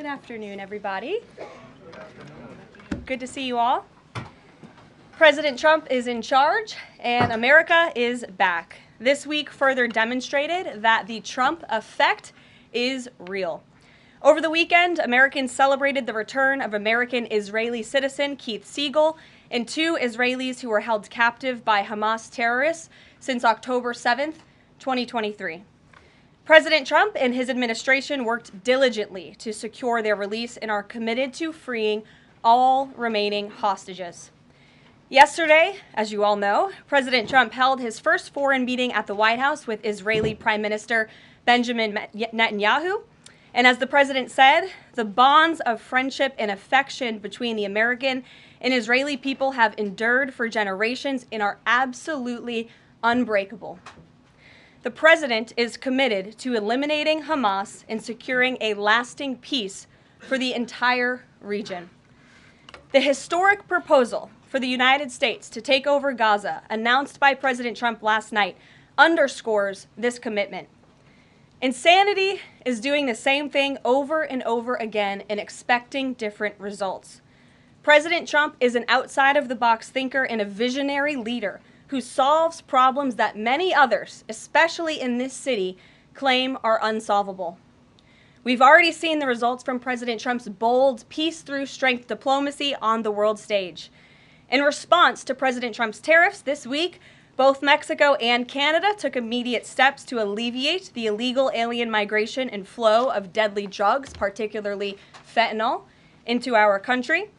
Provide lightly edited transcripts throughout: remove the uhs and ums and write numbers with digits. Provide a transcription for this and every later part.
Good afternoon, everybody. Good to see you all. President Trump is in charge, and America is back. This week further demonstrated that the Trump effect is real. Over the weekend, Americans celebrated the return of American-Israeli citizen Keith Siegel and two Israelis who were held captive by Hamas terrorists since October 7th, 2023. President Trump and his administration worked diligently to secure their release and are committed to freeing all remaining hostages. Yesterday, as you all know, President Trump held his first foreign meeting at the White House with Israeli Prime Minister Benjamin Netanyahu. And as the president said, the bonds of friendship and affection between the American and Israeli people have endured for generations and are absolutely unbreakable. The president is committed to eliminating Hamas and securing a lasting peace for the entire region. The historic proposal for the United States to take over Gaza, announced by President Trump last night, underscores this commitment. Insanity is doing the same thing over and over again and expecting different results. President Trump is an outside-of-the-box thinker and a visionary leader who solves problems that many others, especially in this city, claim are unsolvable. We've already seen the results from President Trump's bold peace-through-strength diplomacy on the world stage. In response to President Trump's tariffs this week, both Mexico and Canada took immediate steps to alleviate the illegal alien migration and flow of deadly drugs, particularly fentanyl, into our country.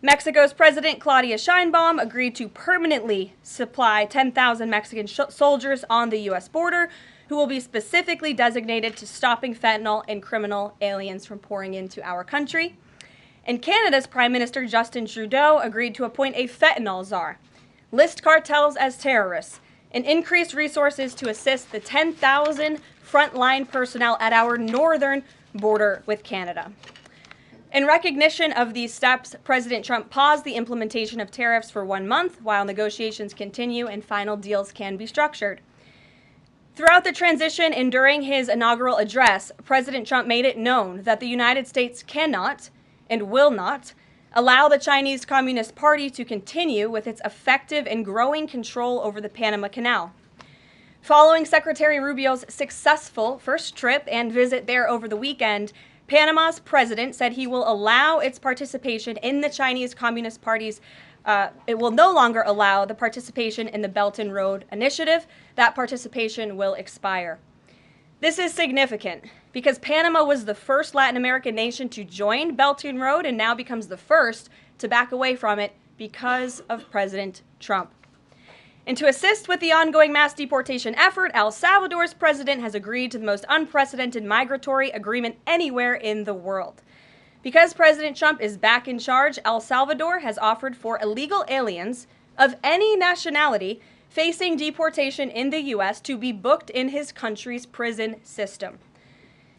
Mexico's President Claudia Sheinbaum agreed to permanently supply 10,000 Mexican soldiers on the U.S. border who will be specifically designated to stopping fentanyl and criminal aliens from pouring into our country. And Canada's Prime Minister Justin Trudeau agreed to appoint a fentanyl czar, list cartels as terrorists, and increase resources to assist the 10,000 frontline personnel at our northern border with Canada. In recognition of these steps, President Trump paused the implementation of tariffs for 1 month while negotiations continue and final deals can be structured. Throughout the transition and during his inaugural address, President Trump made it known that the United States cannot and will not allow the Chinese Communist Party to continue with its effective and growing control over the Panama Canal. Following Secretary Rubio's successful first trip and visit there over the weekend, Panama's president said he will allow its participation in the Chinese Communist Party's, it will no longer allow the participation in the Belt and Road Initiative. That participation will expire. This is significant because Panama was the first Latin American nation to join Belt and Road and now becomes the first to back away from it because of President Trump. And to assist with the ongoing mass deportation effort, El Salvador's president has agreed to the most unprecedented migratory agreement anywhere in the world. Because President Trump is back in charge, El Salvador has offered for illegal aliens of any nationality facing deportation in the U.S. to be booked in his country's prison system.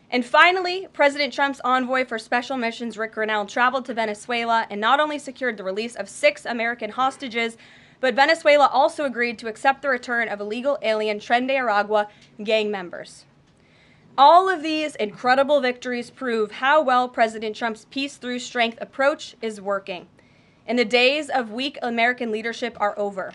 And finally, President Trump's envoy for special missions, Rick Grenell, traveled to Venezuela and not only secured the release of 6 American hostages, but Venezuela also agreed to accept the return of illegal alien Tren de Aragua gang members. All of these incredible victories prove how well President Trump's peace-through-strength approach is working. And the days of weak American leadership are over.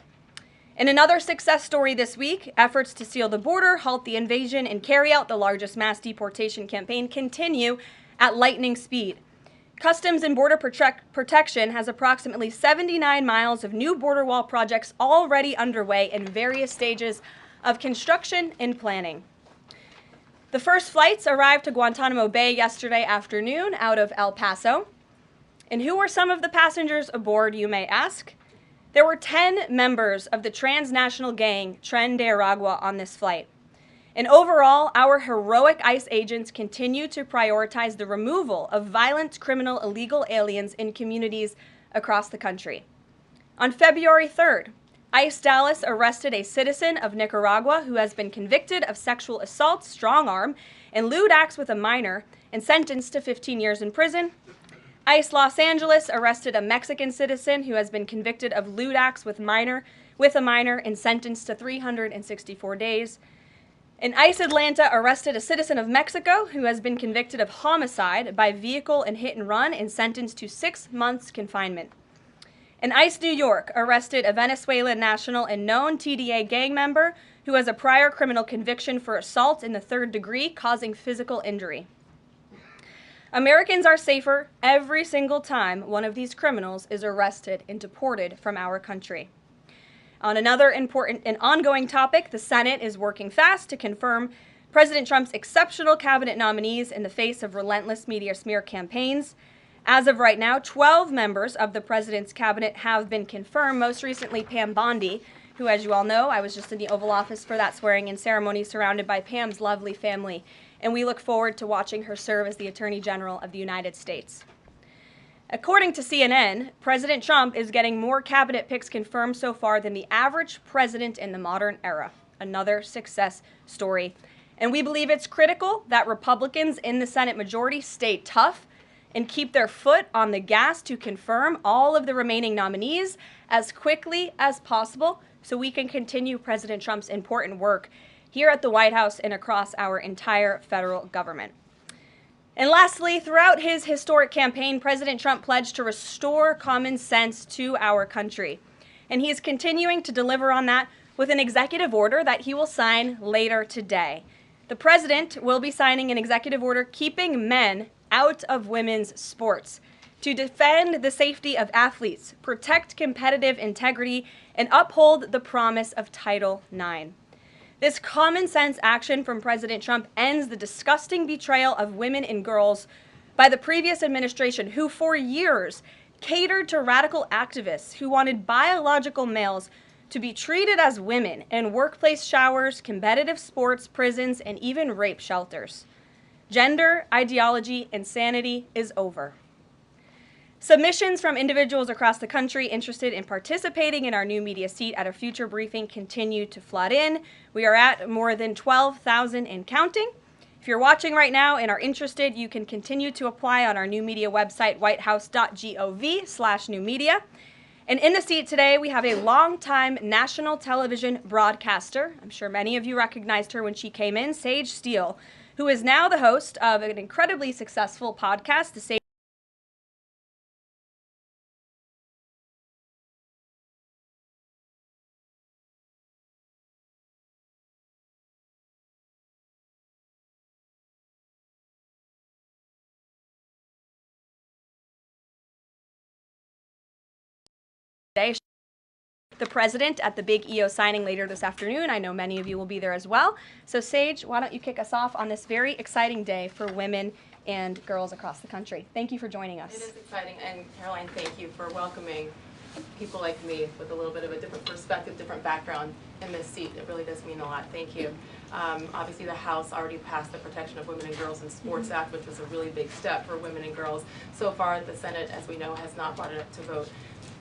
In another success story this week, efforts to seal the border, halt the invasion, and carry out the largest mass deportation campaign continue at lightning speed. Customs and Border Protection has approximately 79 miles of new border wall projects already underway in various stages of construction and planning. The first flights arrived to Guantanamo Bay yesterday afternoon out of El Paso. And who were some of the passengers aboard, you may ask? There were 10 members of the transnational gang Tren de Aragua on this flight. And overall, our heroic ICE agents continue to prioritize the removal of violent criminal illegal aliens in communities across the country. On February 3rd, ICE Dallas arrested a citizen of Nicaragua who has been convicted of sexual assault, strong arm, and lewd acts with a minor and sentenced to 15 years in prison. ICE Los Angeles arrested a Mexican citizen who has been convicted of lewd acts with a minor and sentenced to 364 days. And ICE Atlanta arrested a citizen of Mexico who has been convicted of homicide by vehicle and hit and run and sentenced to 6 months confinement. And ICE New York arrested a Venezuelan national and known TDA gang member who has a prior criminal conviction for assault in the 3rd degree causing physical injury. Americans are safer every single time one of these criminals is arrested and deported from our country. On another important and ongoing topic, the Senate is working fast to confirm President Trump's exceptional cabinet nominees in the face of relentless media smear campaigns. As of right now, 12 members of the president's cabinet have been confirmed, most recently Pam Bondi, who, as you all know, I was just in the Oval Office for that swearing-in ceremony surrounded by Pam's lovely family, and we look forward to watching her serve as the Attorney General of the United States. According to CNN, President Trump is getting more cabinet picks confirmed so far than the average president in the modern era. Another success story. And we believe it's critical that Republicans in the Senate majority stay tough and keep their foot on the gas to confirm all of the remaining nominees as quickly as possible so we can continue President Trump's important work here at the White House and across our entire federal government. And lastly, throughout his historic campaign, President Trump pledged to restore common sense to our country. And he is continuing to deliver on that with an executive order that he will sign later today. The president will be signing an executive order keeping men out of women's sports to defend the safety of athletes, protect competitive integrity, and uphold the promise of Title IX. This common sense action from President Trump ends the disgusting betrayal of women and girls by the previous administration, who for years catered to radical activists who wanted biological males to be treated as women in workplace showers, competitive sports, prisons, and even rape shelters. Gender ideology insanity is over. Submissions from individuals across the country interested in participating in our new media seat at a future briefing continue to flood in. We are at more than 12,000 and counting. If you're watching right now and are interested, you can continue to apply on our new media website, whitehouse.gov/newmedia. And in the seat today, we have a longtime national television broadcaster. I'm sure many of you recognized her when she came in, Sage Steele, who is now the host of an incredibly successful podcast, the Sage Day. The president at the big EO signing later this afternoon. I know many of you will be there as well. So Sage, why don't you kick us off on this very exciting day for women and girls across the country. Thank you for joining us. It is exciting, and Karoline, thank you for welcoming people like me with a little bit of a different perspective, different background in this seat. It really does mean a lot. Thank you. Obviously, the House already passed the Protection of Women and Girls in Sports Act, which was a really big step for women and girls. So far, the Senate, as we know, has not brought it up to vote.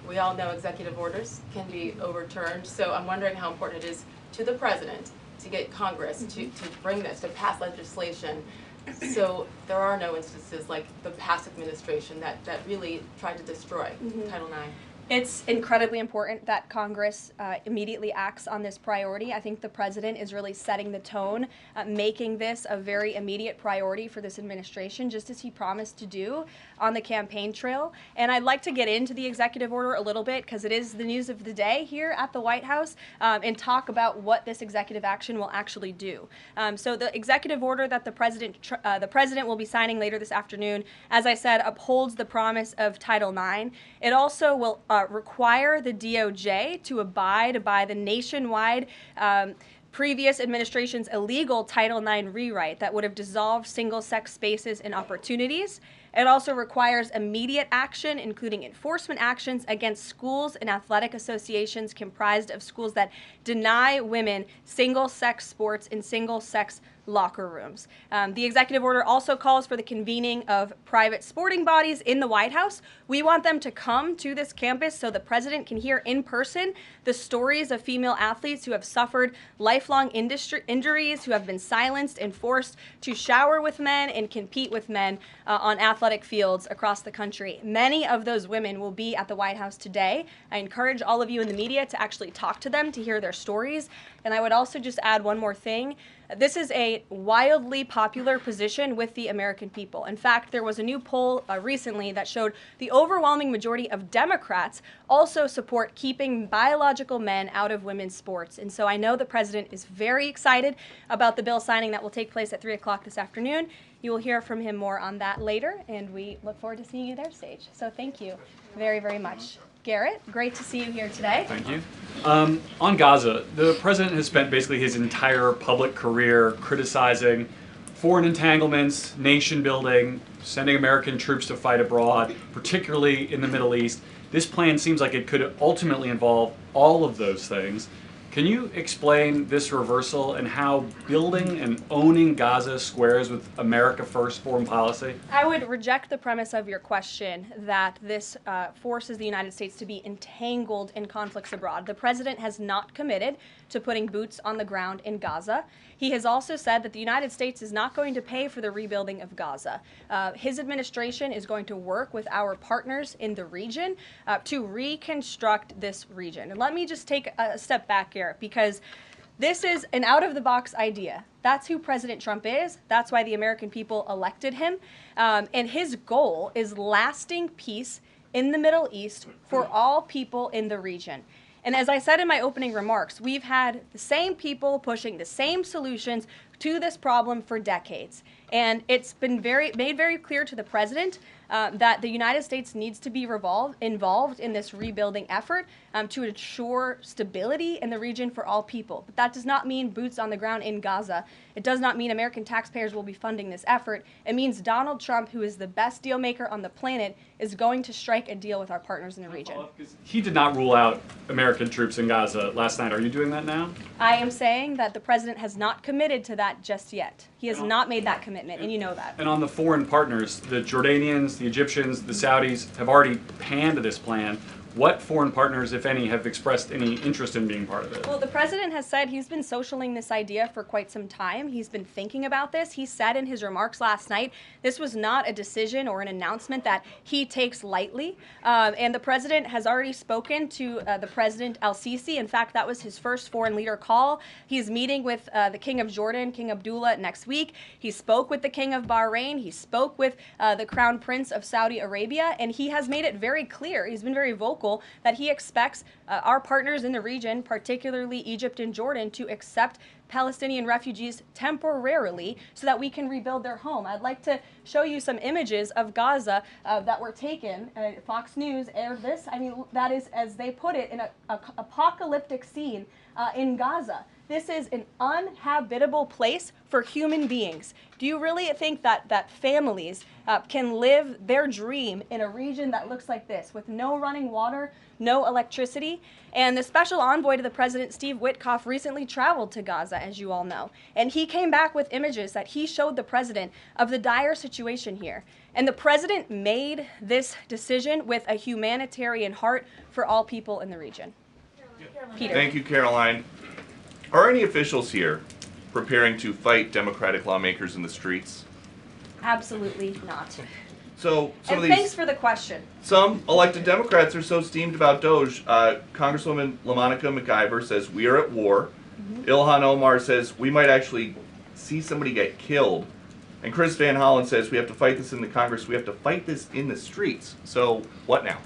We all know executive orders can be overturned, so I'm wondering how important it is to the president to get Congress to bring this, to pass legislation, so there are no instances like the past administration that really tried to destroy Title IX. It's incredibly important that Congress immediately acts on this priority. I think the president is really setting the tone, making this a very immediate priority for this administration, just as he promised to do on the campaign trail. And I'd like to get into the executive order a little bit, because it is the news of the day here at the White House, and talk about what this executive action will actually do. So the executive order that the president will be signing later this afternoon, as I said, upholds the promise of Title IX. It also will require the DOJ to abide by the nationwide previous administration's illegal Title IX rewrite that would have dissolved single-sex spaces and opportunities. It also requires immediate action, including enforcement actions against schools and athletic associations comprised of schools that deny women single-sex sports in single-sex locker rooms. The executive order also calls for the convening of private sporting bodies in the White House. We want them to come to this campus so the president can hear in person the stories of female athletes who have suffered lifelong injuries, who have been silenced and forced to shower with men and compete with men on athletic fields across the country. Many of those women will be at the White House today. I encourage all of you in the media to actually talk to them, to hear their stories. And I would also just add one more thing. This is a wildly popular position with the American people. In fact, there was a new poll recently that showed the overwhelming majority of Democrats also support keeping biological men out of women's sports. And so I know the president is very excited about the bill signing that will take place at 3 o'clock this afternoon. You will hear from him more on that later, and we look forward to seeing you there, Sage. So thank you very, very much. Garrett, great to see you here today. Thank you. On Gaza, the president has spent basically his entire public career criticizing foreign entanglements, nation building, sending American troops to fight abroad, particularly in the Middle East. This plan seems like it could ultimately involve all of those things. Can you explain this reversal and how building and owning Gaza squares with America First foreign policy? I would reject the premise of your question that this forces the United States to be entangled in conflicts abroad. The president has not committed to putting boots on the ground in Gaza. He has also said that the United States is not going to pay for the rebuilding of Gaza. His administration is going to work with our partners in the region to reconstruct this region. And let me just take a step back here, because this is an out-of-the-box idea. That's who President Trump is. That's why the American people elected him. And his goal is lasting peace in the Middle East for all people in the region. And as I said in my opening remarks, we've had the same people pushing the same solutions to this problem for decades. And it's been made very clear to the president that the United States needs to be involved in this rebuilding effort to ensure stability in the region for all people. But that does not mean boots on the ground in Gaza. It does not mean American taxpayers will be funding this effort. It means Donald Trump, who is the best deal maker on the planet, is going to strike a deal with our partners in the region. He did not rule out American troops in Gaza last night. Are you doing that now? I am saying that the president has not committed to that just yet. He has not made that commitment, and you know that. And on the foreign partners, the Jordanians, the Egyptians, the Saudis have already panned this plan. What foreign partners, if any, have expressed any interest in being part of it? Well, the president has said he's been socialing this idea for quite some time. He's been thinking about this. He said in his remarks last night, this was not a decision or an announcement that he takes lightly. And the president has already spoken to the President al-Sisi. In fact, that was his first foreign leader call. He's meeting with the King of Jordan, King Abdullah, next week. He spoke with the King of Bahrain. He spoke with the Crown Prince of Saudi Arabia. And he has made it very clear, he's been very vocal, that he expects our partners in the region, particularly Egypt and Jordan, to accept Palestinian refugees temporarily so that we can rebuild their home. I'd like to show you some images of Gaza that were taken. Fox News aired this. I mean, that is, as they put it, in an apocalyptic scene in Gaza. This is an uninhabitable place for human beings. Do you really think that families can live their dream in a region that looks like this, with no running water, no electricity? And the special envoy to the president, Steve Witkoff, recently traveled to Gaza, as you all know. And he came back with images that he showed the president of the dire situation here. And the president made this decision with a humanitarian heart for all people in the region. Peter. Thank you, Caroline. Are any officials here preparing to fight Democratic lawmakers in the streets? Absolutely not. So And thanks for the question. Some elected Democrats are so steamed about Doge. Congresswoman LaMonica McIver says we are at war. Ilhan Omar says we might actually see somebody get killed. And Chris Van Hollen says we have to fight this in the Congress. We have to fight this in the streets. So what now?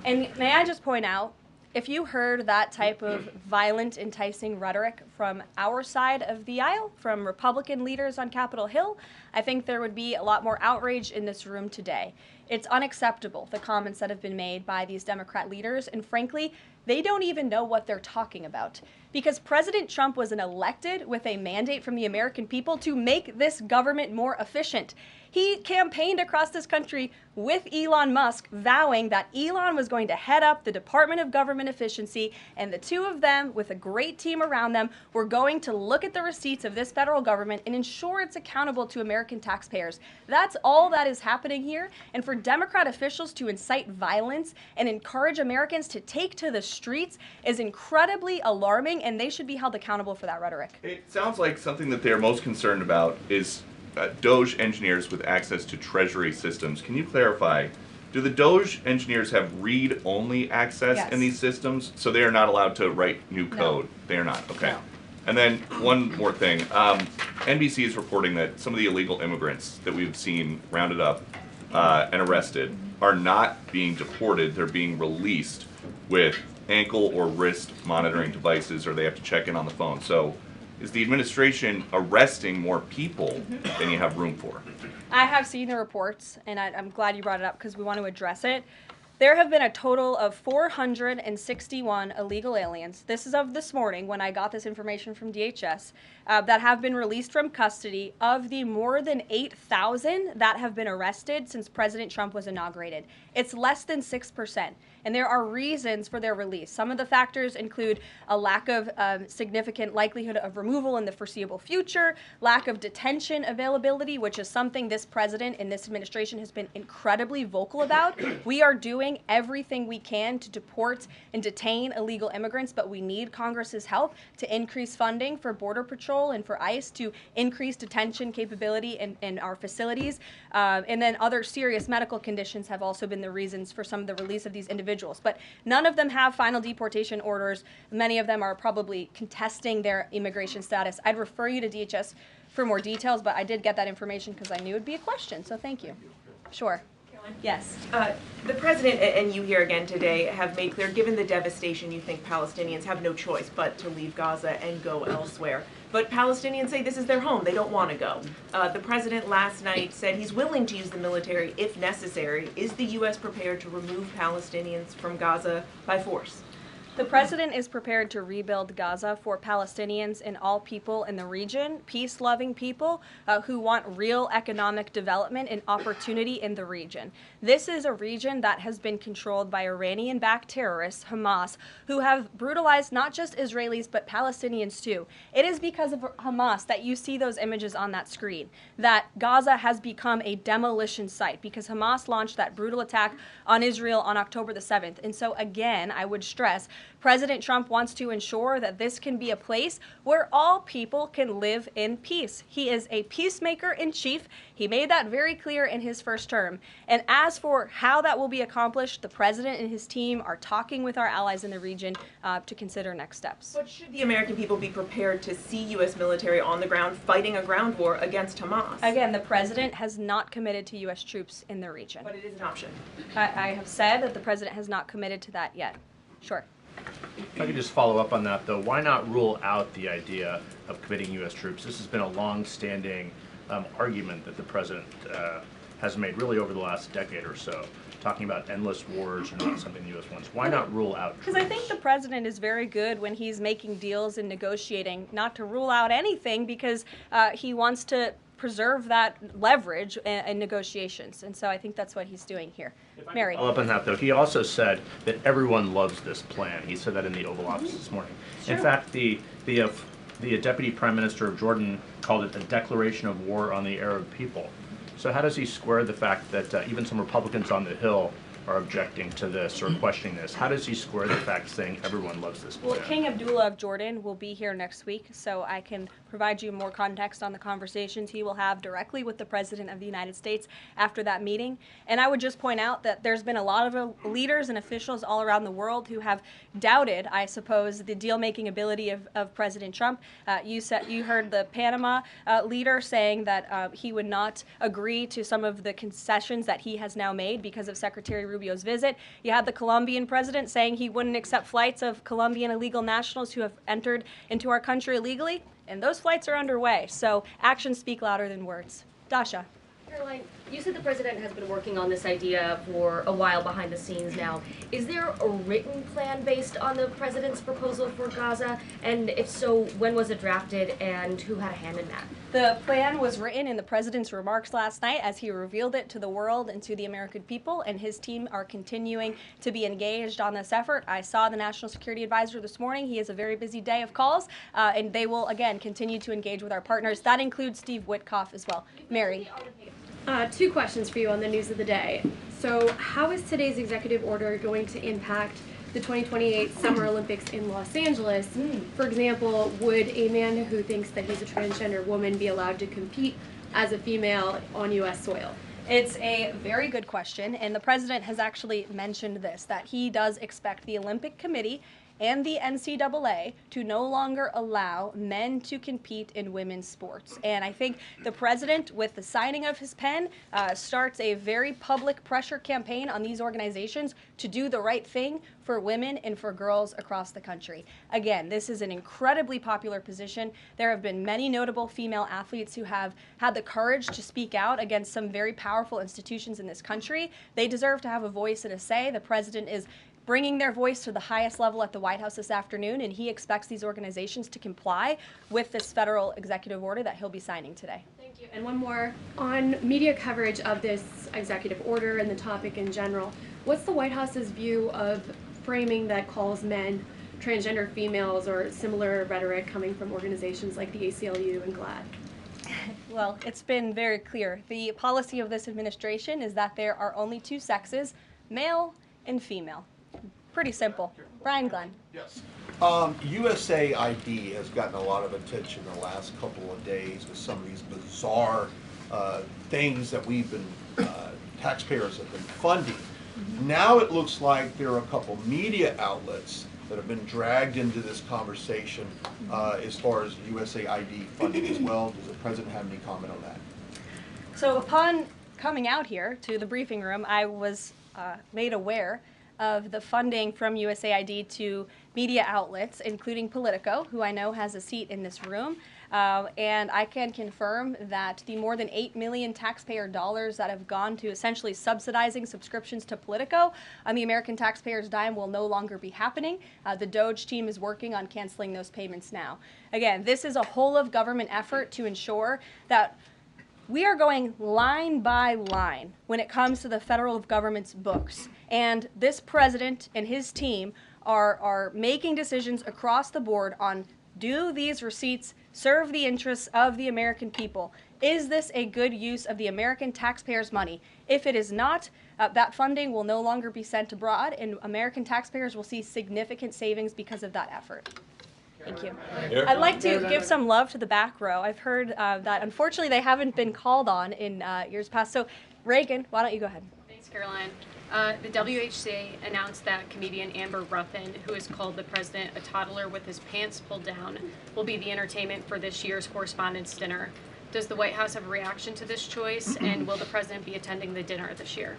And may I just point out, if you heard that type of violent, enticing rhetoric from our side of the aisle, from Republican leaders on Capitol Hill, I think there would be a lot more outrage in this room today. It's unacceptable, the comments that have been made by these Democrat leaders, and frankly, they don't even know what they're talking about. Because President Trump was elected with a mandate from the American people to make this government more efficient. He campaigned across this country with Elon Musk, vowing that Elon was going to head up the Department of Government Efficiency, and the two of them, with a great team around them, were going to look at the receipts of this federal government and ensure it's accountable to American taxpayers. That's all that is happening here, and for Democrat officials to incite violence and encourage Americans to take to the streets is incredibly alarming, and they should be held accountable for that rhetoric. It sounds like something that they're most concerned about is Doge engineers with access to Treasury systems. Can you clarify, do the Doge engineers have read-only access Yes. in these systems? So they are not allowed to write new code? No. They are not, okay. No. And then one more thing. NBC is reporting that some of the illegal immigrants that we've seen rounded up and arrested are not being deported. They're being released with ankle or wrist monitoring devices, or they have to check in on the phone. So is the administration arresting more people than you have room for? I have seen the reports, and I'm glad you brought it up because we want to address it. There have been a total of 461 illegal aliens. This is of this morning when I got this information from DHS that have been released from custody of the more than 8,000 that have been arrested since President Trump was inaugurated. It's less than 6%. And there are reasons for their release. Some of the factors include a lack of significant likelihood of removal in the foreseeable future, lack of detention availability, which is something this president and this administration has been incredibly vocal about. We are doing everything we can to deport and detain illegal immigrants, but we need Congress's help to increase funding for Border Patrol and for ICE to increase detention capability in our facilities. And then other serious medical conditions have also been the reasons for some of the release of these individuals. But none of them have final deportation orders. Many of them are probably contesting their immigration status. I'd refer you to DHS for more details, but I did get that information because I knew it would be a question, so thank you. Sure. Yes. The president and you here again today have made clear, given the devastation, you think Palestinians have no choice but to leave Gaza and go elsewhere. But Palestinians say this is their home. They don't want to go. The president last night said he's willing to use the military if necessary. Is the U.S. prepared to remove Palestinians from Gaza by force? The president is prepared to rebuild Gaza for Palestinians and all people in the region, peace-loving people who want real economic development and opportunity in the region. This is a region that has been controlled by Iranian-backed terrorists, Hamas, who have brutalized not just Israelis but Palestinians too. It is because of Hamas that you see those images on that screen, that Gaza has become a demolition site because Hamas launched that brutal attack on Israel on October the 7th. And so again, I would stress, President Trump wants to ensure that this can be a place where all people can live in peace. He is a peacemaker in chief. He made that very clear in his first term. And as for how that will be accomplished, the president and his team are talking with our allies in the region to consider next steps. But should the American people be prepared to see U.S. military on the ground fighting a ground war against Hamas? Again, the president has not committed to U.S. troops in the region. But it is an option. I have said that the president has not committed to that yet. Sure. If I could just follow up on that, though, why not rule out the idea of committing U.S. troops? This has been a long-standing argument that the president has made really over the last decade or so, talking about endless wars and not something the U.S. wants. Why not rule out troops? Because I think the president is very good when he's making deals and negotiating not to rule out anything because he wants to preserve that leverage in negotiations. And so I think that's what he's doing here. Mary. Follow up on that, though. He also said that everyone loves this plan. He said that in the Oval Office this morning. Sure. In fact, the Deputy Prime Minister of Jordan called it a declaration of war on the Arab people. So how does he square the fact that even some Republicans on the Hill are objecting to this or questioning this? How does he square the fact saying everyone loves this plan? Well, King Abdullah of Jordan will be here next week, so I can provide you more context on the conversations he will have directly with the President of the United States after that meeting. And I would just point out that there's been a lot of leaders and officials all around the world who have doubted, I suppose, the deal-making ability of President Trump. You heard the Panama leader saying that he would not agree to some of the concessions that he has now made because of Secretary Rubio's visit. You had the Colombian president saying he wouldn't accept flights of Colombian illegal nationals who have entered into our country illegally, and those flights are underway. So actions speak louder than words. Dasha. Karoline, you said the president has been working on this idea for a while behind the scenes now. Is there a written plan based on the president's proposal for Gaza? And if so, when was it drafted and who had a hand in that? The plan was written in the president's remarks last night as he revealed it to the world and to the American people, and his team are continuing to be engaged on this effort. I saw the National Security Advisor this morning. He has a very busy day of calls, and they will, again, continue to engage with our partners. That includes Steve Witkoff as well. Mary. Two questions for you on the news of the day. So how is today's executive order going to impact the 2028 Summer Olympics in Los Angeles? For example, would a man who thinks that he's a transgender woman be allowed to compete as a female on U.S. soil? It's a very good question, and the president has actually mentioned this, that he does expect the Olympic Committee and the NCAA to no longer allow men to compete in women's sports. And I think the president, with the signing of his pen, starts a very public pressure campaign on these organizations to do the right thing for women and for girls across the country. Again, this is an incredibly popular position. There have been many notable female athletes who have had the courage to speak out against some very powerful institutions in this country. They deserve to have a voice and a say. The president is bringing their voice to the highest level at the White House this afternoon, and he expects these organizations to comply with this federal executive order that he'll be signing today. Thank you. And one more on media coverage of this executive order and the topic in general. What's the White House's view of framing that calls men transgender females or similar rhetoric coming from organizations like the ACLU and GLAAD? Well, it's been very clear. The policy of this administration is that there are only two sexes, male and female. Pretty simple. Brian Glenn. Yes. USAID has gotten a lot of attention the last couple of days with some of these bizarre things that we've been, taxpayers have been funding. Now it looks like there are a couple media outlets that have been dragged into this conversation as far as USAID funding as well. Does the president have any comment on that? So upon coming out here to the briefing room, I was made aware of the funding from USAID to media outlets, including Politico, who I know has a seat in this room. And I can confirm that the more than $8 million taxpayer dollars that have gone to essentially subsidizing subscriptions to Politico on the American taxpayers' dime will no longer be happening. The DOJ team is working on canceling those payments now. Again, this is a whole of government effort to ensure that we are going line by line when it comes to the federal government's books. And this president and his team are making decisions across the board on, do these receipts serve the interests of the American people? Is this a good use of the American taxpayers' money? If it is not, that funding will no longer be sent abroad, and American taxpayers will see significant savings because of that effort. Thank you. I'd like to give some love to the back row. I've heard that unfortunately they haven't been called on in years past. So Reagan, why don't you go ahead? Thanks, Caroline. The WHC announced that comedian Amber Ruffin, who has called the president a toddler with his pants pulled down, will be the entertainment for this year's Correspondents' Dinner. Does the White House have a reaction to this choice, and will the president be attending the dinner this year?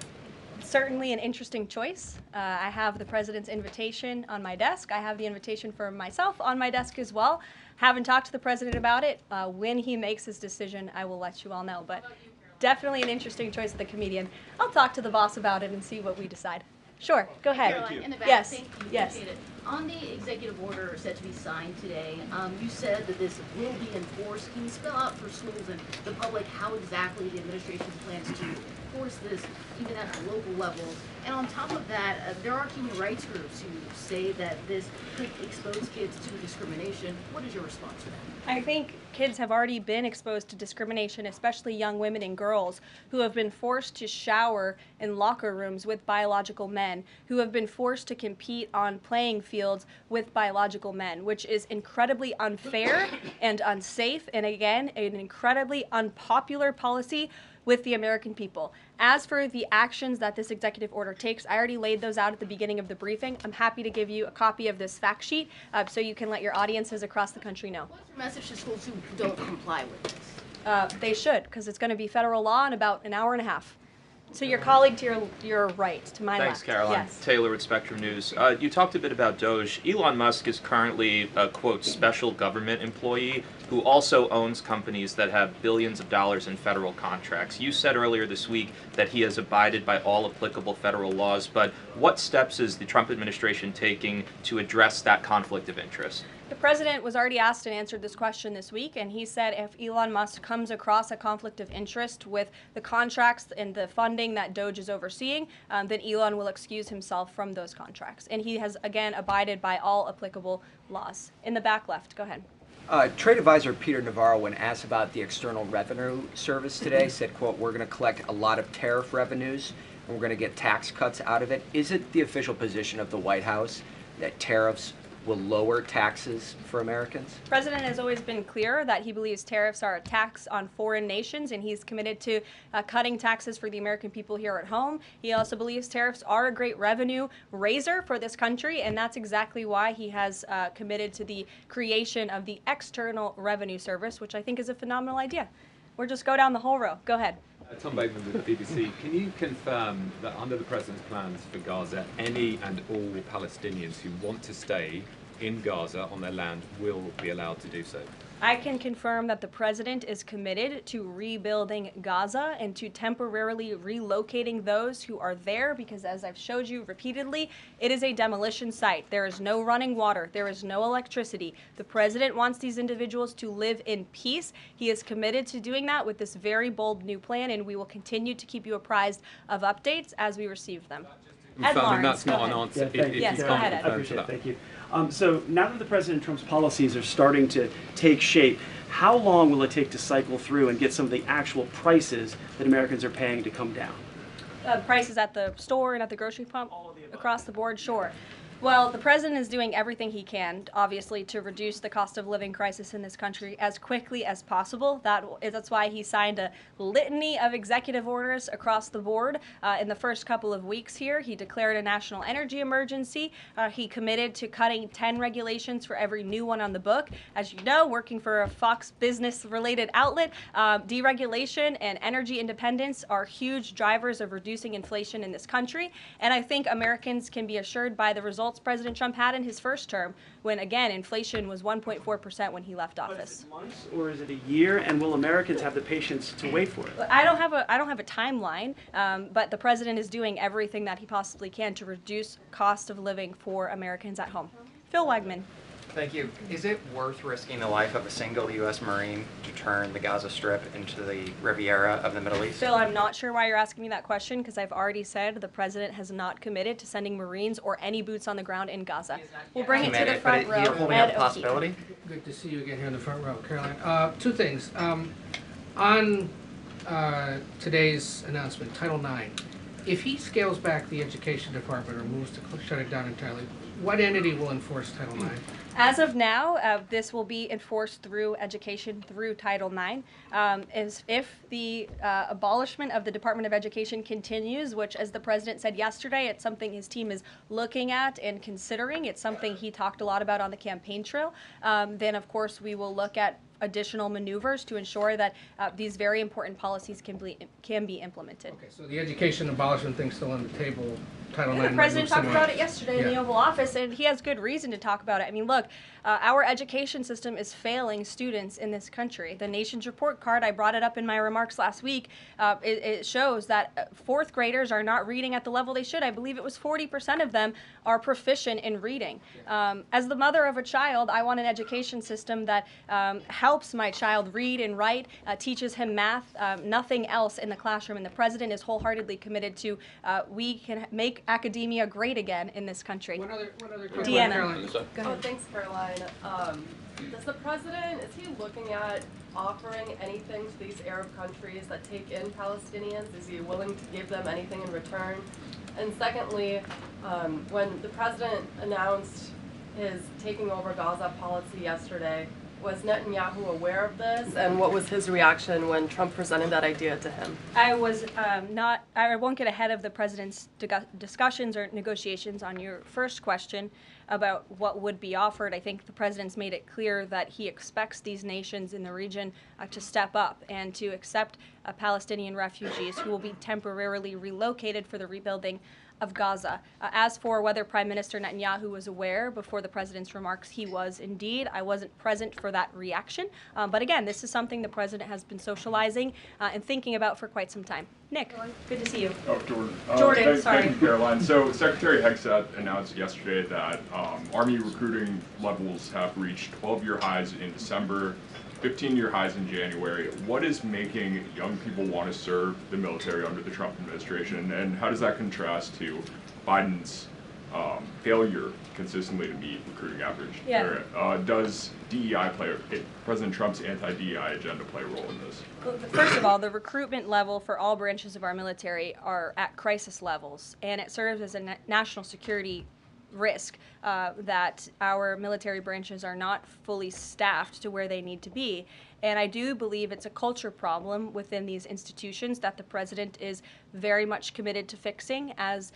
Certainly an interesting choice. I have the president's invitation on my desk. I have the invitation for myself on my desk as well. Haven't talked to the president about it. When he makes his decision, I will let you all know. But definitely an interesting choice of the comedian. I'll talk to the boss about it and see what we decide. Sure, go ahead. Caroline, in the back, Yes, thank you, yes. appreciate it. On the executive order set to be signed today, you said that this will be enforced. Can you spell out for schools and the public how exactly the administration plans to enforce this, even at the local level? And on top of that, there are human rights groups who say that this could expose kids to discrimination. What is your response to that? I think kids have already been exposed to discrimination, especially young women and girls who have been forced to shower in locker rooms with biological men, who have been forced to compete on playing fields with biological men, which is incredibly unfair and unsafe, and again, an incredibly unpopular policy with the American people. As for the actions that this executive order takes, I already laid those out at the beginning of the briefing. I'm happy to give you a copy of this fact sheet so you can let your audiences across the country know. What's your message to schools who don't comply with this? They should, because it's going to be federal law in about an hour and a half. So your colleague to your right, to my Thanks, left. Caroline. Yes. Taylor with Spectrum News. You talked a bit about DOJ. Elon Musk is currently a, quote, special government employee who also owns companies that have billions of dollars in federal contracts. You said earlier this week that he has abided by all applicable federal laws, but what steps is the Trump administration taking to address that conflict of interest? The president was already asked and answered this question this week, and he said if Elon Musk comes across a conflict of interest with the contracts and the funding that DOJ is overseeing, then Elon will excuse himself from those contracts. And he has, again, abided by all applicable laws. In the back left, go ahead. Trade advisor Peter Navarro, when asked about the External Revenue Service today, said, quote, we're going to collect a lot of tariff revenues and we're going to get tax cuts out of it. Is it the official position of the White House that tariffs will lower taxes for Americans? The president has always been clear that he believes tariffs are a tax on foreign nations, and he's committed to cutting taxes for the American people here at home. He also believes tariffs are a great revenue raiser for this country, and that's exactly why he has committed to the creation of the External Revenue Service, which I think is a phenomenal idea. We'll just go down the whole row. Go ahead. Tom Bateman with the BBC. Can you confirm that under the President's plans for Gaza, any and all Palestinians who want to stay in Gaza on their land will be allowed to do so? I can confirm that the president is committed to rebuilding Gaza and to temporarily relocating those who are there because, as I've showed you repeatedly, it is a demolition site. There is no running water. There is no electricity. The president wants these individuals to live in peace. He is committed to doing that with this very bold new plan, and we will continue to keep you apprised of updates as we receive them. Ed Confirming Lawrence, that's not go an ahead. answer. Yeah, thank you. Yes, you go can't ahead, Ed. confirm I appreciate it. that. Thank you. So now that the President Trump's policies are starting to take shape, how long will it take to cycle through and get some of the actual prices that Americans are paying to come down? Prices at the store and at the grocery pump across the board, sure. Well, the president is doing everything he can, obviously, to reduce the cost of living crisis in this country as quickly as possible. That's why he signed a litany of executive orders across the board in the first couple of weeks here. He declared a national energy emergency. He committed to cutting 10 regulations for every new one on the book. As you know, working for a Fox Business-related outlet, deregulation and energy independence are huge drivers of reducing inflation in this country. And I think Americans can be assured by the results President Trump had in his first term, when again inflation was 1.4% when he left office. Is it months or is it a year? And will Americans have the patience to wait for it? I don't have a timeline, but the president is doing everything that he possibly can to reduce cost of living for Americans at home. Phil Wegman. Thank you. Is it worth risking the life of a single U.S. Marine to turn the Gaza Strip into the Riviera of the Middle East? Phil, I'm not sure why you're asking me that question because I've already said the president has not committed to sending Marines or any boots on the ground in Gaza. We'll bring it to the front row. You're holding out the possibility? Good to see you again here in the front row, Caroline. Two things. On today's announcement, Title IX, if he scales back the education department or moves to shut it down entirely, what entity will enforce Title IX? As of now, this will be enforced through education through Title IX. If the abolishment of the Department of Education continues, which, as the president said yesterday, it's something his team is looking at and considering. It's something he talked a lot about on the campaign trail. Then, of course, we will look at additional maneuvers to ensure that these very important policies can be implemented. Okay, so the education abolishment thing's still on the table. Title IX. The president talked about it yesterday in the Oval Office, and he has good reason to talk about it. I mean, look, our education system is failing students in this country. The Nation's Report Card, I brought it up in my remarks last week, it shows that fourth graders are not reading at the level they should. I believe it was 40% of them are proficient in reading. As the mother of a child, I want an education system that helps my child read and write, teaches him math, nothing else in the classroom. And the president is wholeheartedly committed to we can make academia great again in this country. One other quick Deanna. one, Caroline. Oh, thanks, Caroline. Does the president, is he looking at offering anything to these Arab countries that take in Palestinians? Is he willing to give them anything in return? And secondly, when the president announced his taking over Gaza policy yesterday, was Netanyahu aware of this, and what was his reaction when Trump presented that idea to him? I won't get ahead of the president's discussions or negotiations on your first question about what would be offered. I think the president's made it clear that he expects these nations in the region to step up and to accept Palestinian refugees who will be temporarily relocated for the rebuilding of Gaza. As for whether Prime Minister Netanyahu was aware before the president's remarks, he was indeed. I wasn't present for that reaction. But again, this is something the president has been socializing and thinking about for quite some time. Nick, good to see you. Oh, Jordan. Jordan, sorry. Thank you, Caroline. So Secretary Hegseth announced yesterday that Army recruiting levels have reached 12-year highs in December, 15-year highs in January. What is making young people want to serve the military under the Trump administration, and how does that contrast to Biden's failure consistently to meet recruiting average? Yeah. Or, does DEI President Trump's anti-DEI agenda play a role in this? Well, first of all, the recruitment level for all branches of our military are at crisis levels, and it serves as a national security risk that our military branches are not fully staffed to where they need to be. And I do believe it's a culture problem within these institutions that the president is very much committed to fixing, as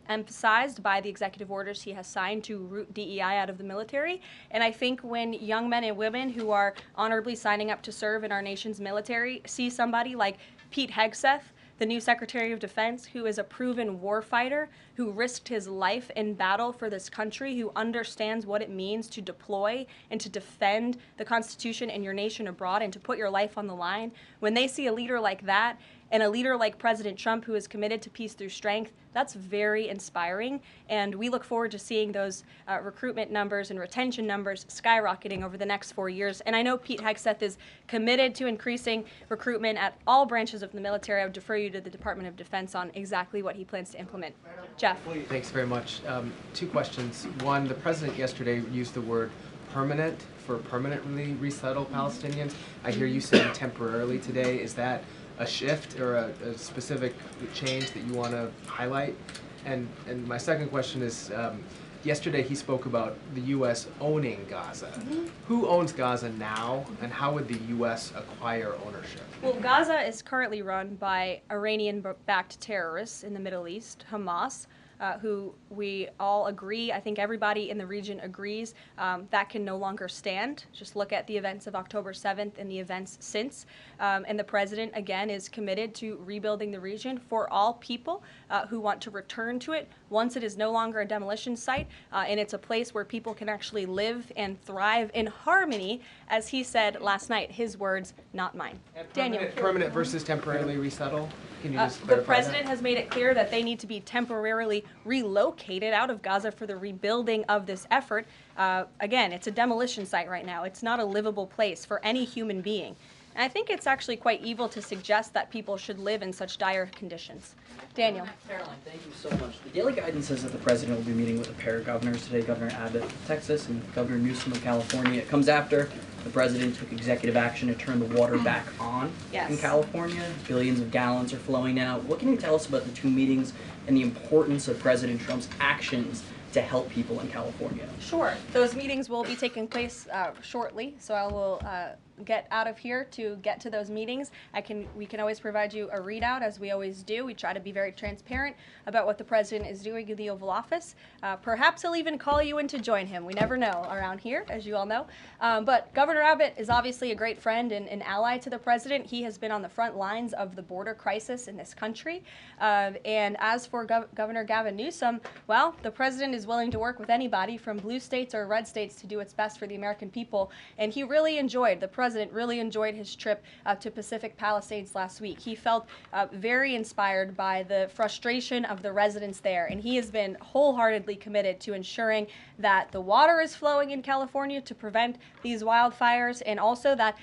emphasized by the executive orders he has signed to root DEI out of the military. And I think when young men and women who are honorably signing up to serve in our nation's military see somebody like Pete Hegseth, the new Secretary of Defense, who is a proven warfighter, who risked his life in battle for this country, who understands what it means to deploy and to defend the Constitution and your nation abroad and to put your life on the line. When they see a leader like that, and a leader like President Trump, who is committed to peace through strength, that's very inspiring. And we look forward to seeing those recruitment numbers and retention numbers skyrocketing over the next 4 years. And I know Pete Hegseth is committed to increasing recruitment at all branches of the military. I would defer you to the Department of Defense on exactly what he plans to implement. Jeff. Thanks very much. Two questions. One, the president yesterday used the word permanent for permanently resettle Palestinians. I hear you saying temporarily today. Is that a shift or a specific change that you want to highlight? And my second question is, yesterday he spoke about the U.S. owning Gaza. Who owns Gaza now, and how would the U.S. acquire ownership? Well, Gaza is currently run by Iranian-backed terrorists in the Middle East, Hamas, who we all agree, I think everybody in the region agrees, that can no longer stand. Just look at the events of October 7th and the events since. And the president, again, is committed to rebuilding the region for all people who want to return to it once it is no longer a demolition site and it's a place where people can actually live and thrive in harmony, as he said last night, his words, not mine. Daniel. Permanent versus temporarily resettle? Can you just clarify The president that? has made it clear that they need to be temporarily relocated out of Gaza for the rebuilding of this effort. Again, it's a demolition site right now. It's not a livable place for any human being. And I think it's actually quite evil to suggest that people should live in such dire conditions. Daniel. Karoline, thank you so much. The Daily Guidance says that the president will be meeting with a pair of governors today, Governor Abbott of Texas and Governor Newsom of California. It comes after the president took executive action to turn the water back on in California. Billions of gallons are flowing now. What can you tell us about the two meetings and the importance of President Trump's actions to help people in California? Sure. Those meetings will be taking place shortly, so I will get out of here to get to those meetings. We can always provide you a readout, as we always do. We try to be very transparent about what the president is doing in the Oval Office. Perhaps he'll even call you in to join him. We never know around here, as you all know. But Governor Abbott is obviously a great friend and an ally to the president. He has been on the front lines of the border crisis in this country. And as for Governor Gavin Newsom, well, the president is willing to work with anybody from blue states or red states to do what's best for the American people. And he really enjoyed, the president really enjoyed his trip to Pacific Palisades last week. He felt very inspired by the frustration of the residents there, and he has been wholeheartedly committed to ensuring that the water is flowing in California to prevent these wildfires, and also that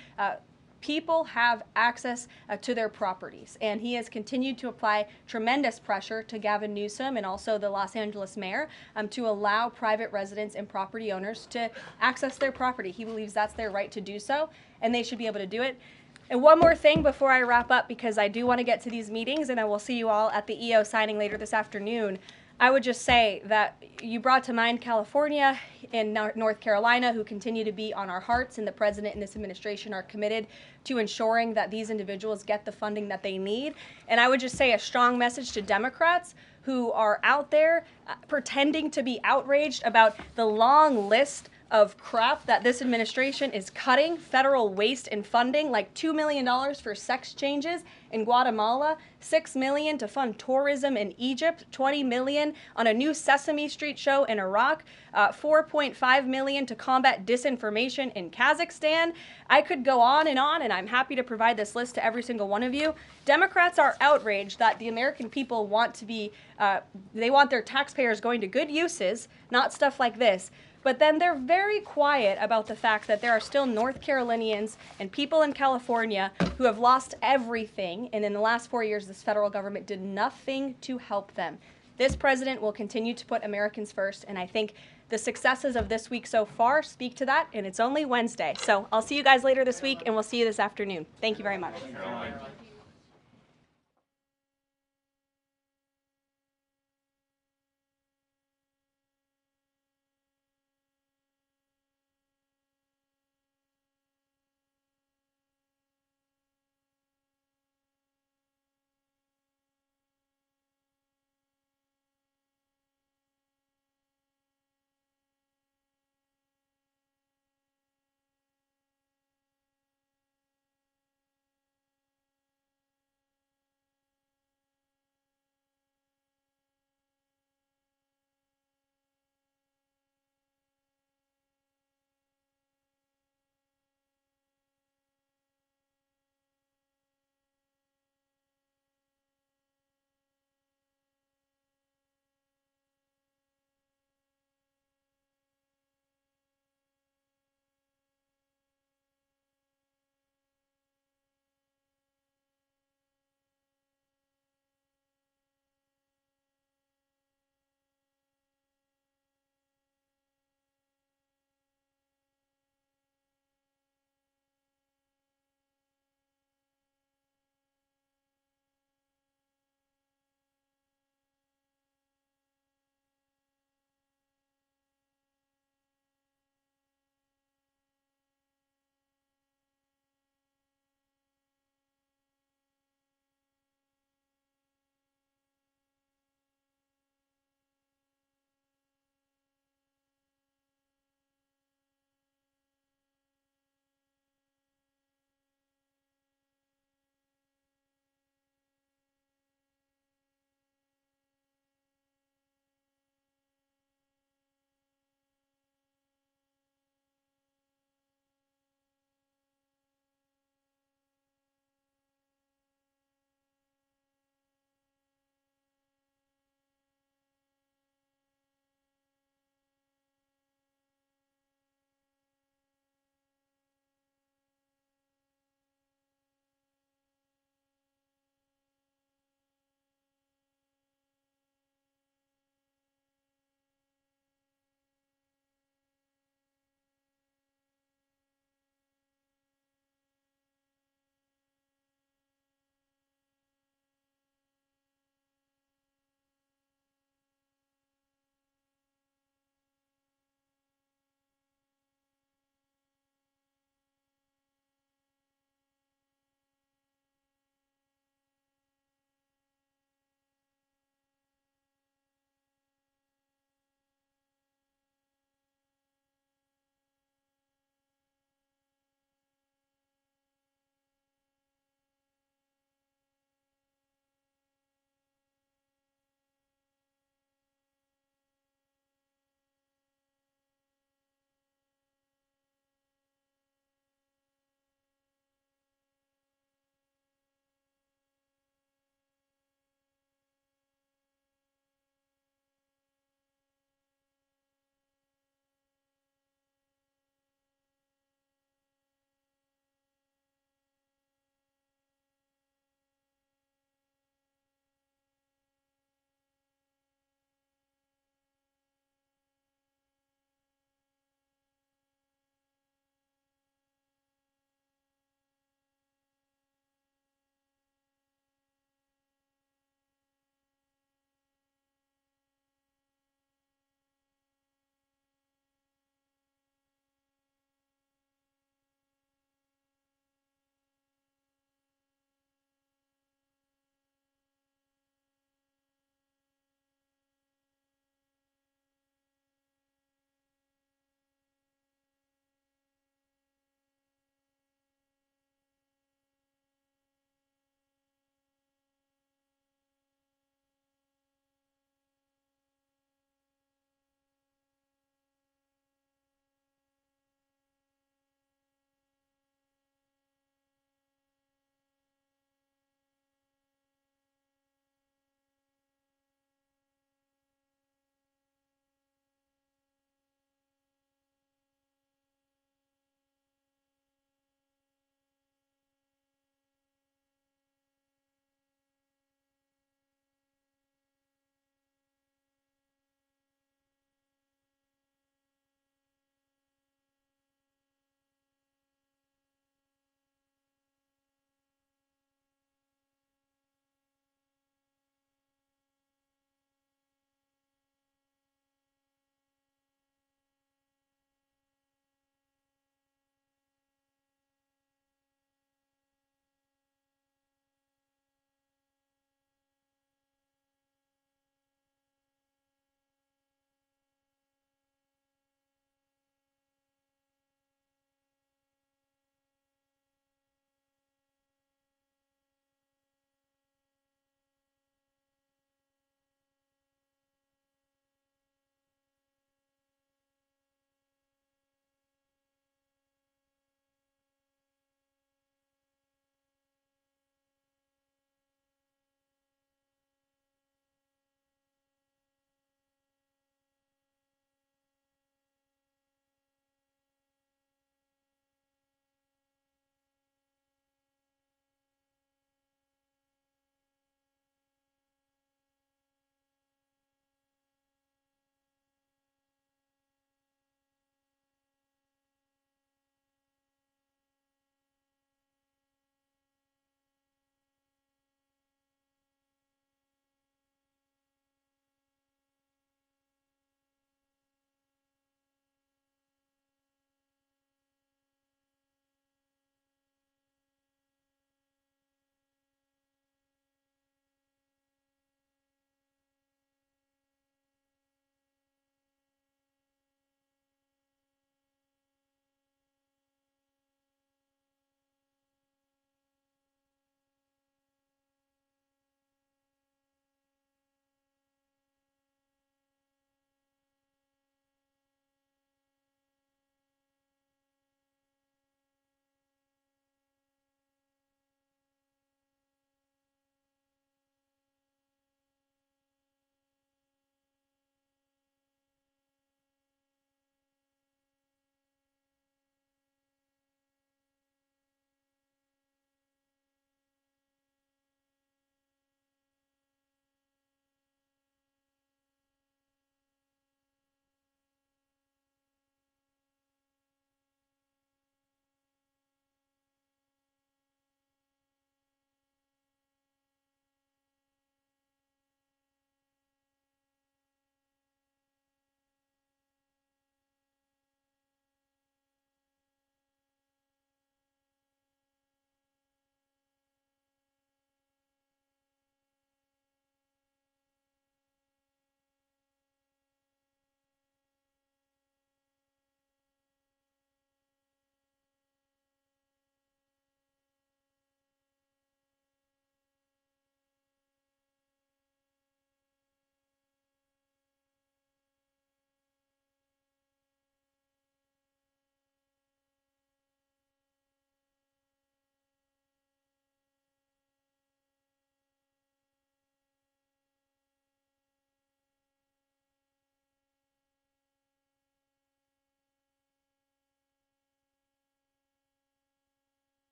people have access to their properties. And he has continued to apply tremendous pressure to Gavin Newsom and also the Los Angeles mayor to allow private residents and property owners to access their property. He believes that's their right to do so, and they should be able to do it. And one more thing before I wrap up, because I do want to get to these meetings, and I will see you all at the EO signing later this afternoon. I would just say that you brought to mind California and North Carolina, who continue to be on our hearts, and the president and this administration are committed to ensuring that these individuals get the funding that they need. And I would just say a strong message to Democrats who are out there pretending to be outraged about the long list of crap that this administration is cutting, federal waste and funding, like $2 million for sex changes in Guatemala, $6 million to fund tourism in Egypt, $20 million on a new Sesame Street show in Iraq, $4.5 million to combat disinformation in Kazakhstan. I could go on, and I'm happy to provide this list to every single one of you. Democrats are outraged that the American people want to be, they want their taxpayers going to good uses, not stuff like this. But then they're very quiet about the fact that there are still North Carolinians and people in California who have lost everything, and in the last 4 years, this federal government did nothing to help them. This president will continue to put Americans first, and I think the successes of this week so far speak to that, and it's only Wednesday. So I'll see you guys later this week, and we'll see you this afternoon. Thank you very much.